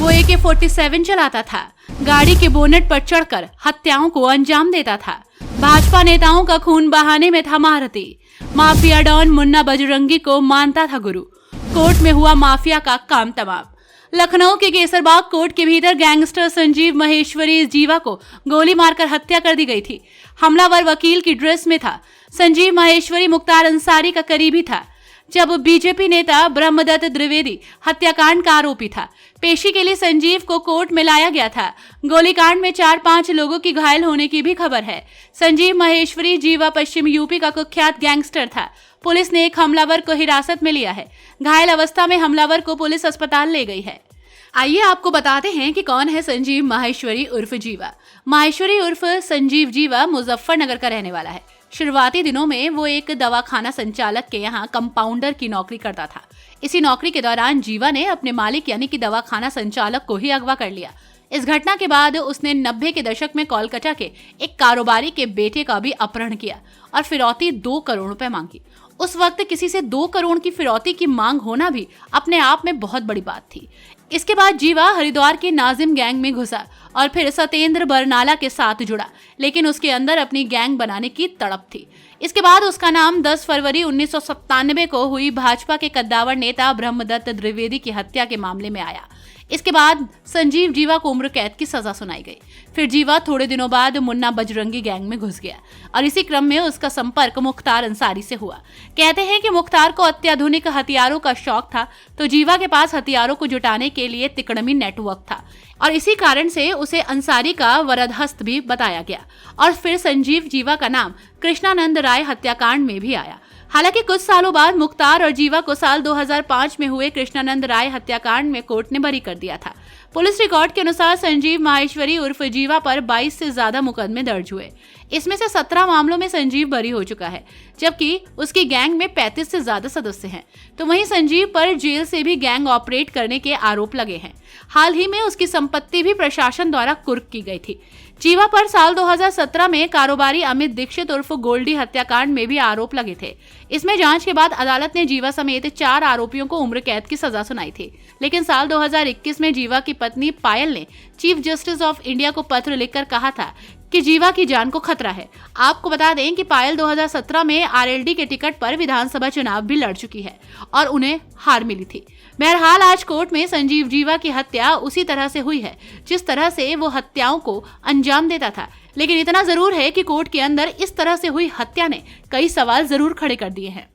वो AK-47 चलाता था, गाड़ी के बोनेट पर चढ़कर हत्याओं को अंजाम देता था। भाजपा नेताओं का खून बहाने में था महारथी। माफिया डॉन मुन्ना बजरंगी को मानता था गुरु। कोर्ट में हुआ माफिया का काम तमाम। लखनऊ के केसरबाग कोर्ट के भीतर गैंगस्टर संजीव माहेश्वरी जीवा को गोली मारकर हत्या कर दी गई थी। हमलावर वकील की ड्रेस में था। संजीव माहेश्वरी मुख्तार अंसारी का करीबी था, जब बीजेपी नेता ब्रह्मदत्त द्विवेदी हत्याकांड का आरोपी था। पेशी के लिए संजीव को कोर्ट में लाया गया था। गोलीकांड में 4-5 लोगों की घायल होने की भी खबर है। संजीव माहेश्वरी जीवा पश्चिम यूपी का कुख्यात गैंगस्टर था। पुलिस ने एक हमलावर को हिरासत में लिया है। घायल अवस्था में हमलावर को पुलिस अस्पताल ले गई है। आइए आपको बताते हैं कि कौन है संजीव माहेश्वरी उर्फ जीवा। माहेश्वरी उर्फ संजीव जीवा मुजफ्फरनगर का रहने वाला है। शुरुआती दिनों में वो एक दवाखाना संचालक के यहाँ कंपाउंडर की नौकरी करता था। इसी नौकरी के दौरान जीवा ने अपने मालिक यानी कि दवाखाना संचालक को ही अगवा कर लिया। इस घटना के बाद उसने 90 के दशक में कोलकाता के एक कारोबारी के बेटे का भी अपहरण किया और फिरौती 2 करोड़ रुपए मांगी। उस वक्त किसी से 2 करोड़ की फिरौती की मांग होना भी अपने आप में बहुत बड़ी बात थी। इसके बाद जीवा हरिद्वार के नाजिम गैंग में घुसा और फिर सत्येंद्र बरनाला के साथ जुड़ा, लेकिन उसके अंदर अपनी गैंग बनाने की तड़प थी। इसके बाद उसका नाम 10 फरवरी 1997 को हुई भाजपा के कद्दावर नेता ब्रह्मदत्त द्विवेदी की हत्या के मामले में आया। इसके बाद संजीव जीवा को उम्र कैद की सजा सुनाई गई। फिर जीवा थोड़े दिनों बाद मुन्ना बजरंगी गैंग में घुस गया और इसी क्रम में उसका संपर्क मुख्तार अंसारी से हुआ। कहते हैं कि मुख्तार को अत्याधुनिक हथियारों का शौक था, तो जीवा के पास हथियारों को जुटाने के लिए तिकड़मी नेटवर्क था और इसी कारण से उसे अंसारी का वरदहस्त भी बताया गया। और फिर संजीव जीवा का नाम कृष्णानंद राय हत्याकांड में भी आया। हालांकि कुछ सालों बाद मुख्तार और जीवा को साल 2005 में हुए कृष्णानंद राय हत्याकांड में कोर्ट ने बरी कर दिया था। पुलिस रिकॉर्ड के अनुसार संजीव माहेश्वरी उर्फ जीवा पर 22 से ज्यादा मुकदमे दर्ज हुए। इसमें से 17 मामलों में संजीव बरी हो चुका है, जबकि उसकी गैंग में 35 से ज्यादा सदस्य हैं। तो वहीं संजीव पर जेल से भी गैंग ऑपरेट करने के आरोप लगे हैं। हाल ही में उसकी संपत्ति भी प्रशासन द्वारा कुर्क की गई थी। जीवा पर साल 2017 में कारोबारी अमित दीक्षित उर्फ गोल्डी हत्याकांड में भी आरोप लगे थे। इसमें जांच के बाद अदालत ने जीवा समेत 4 आरोपियों को उम्र कैद की सजा सुनाई थी। लेकिन साल 2021 में जीवा की पत्नी पायल ने चीफ जस्टिस ऑफ इंडिया को पत्र लिखकर कहा था कि जीवा की जान को खतरा है। आपको बता दें कि पायल 2017 में आरएलडी के टिकट पर विधानसभा चुनाव भी लड़ चुकी है और उन्हें हार मिली थी। बहरहाल आज कोर्ट में संजीव जीवा की हत्या उसी तरह से हुई है जिस तरह से वो हत्याओं को अंजाम देता था। लेकिन इतना जरूर है कि कोर्ट के अंदर इस तरह से हुई हत्या ने कई सवाल जरूर खड़े कर दिए हैं।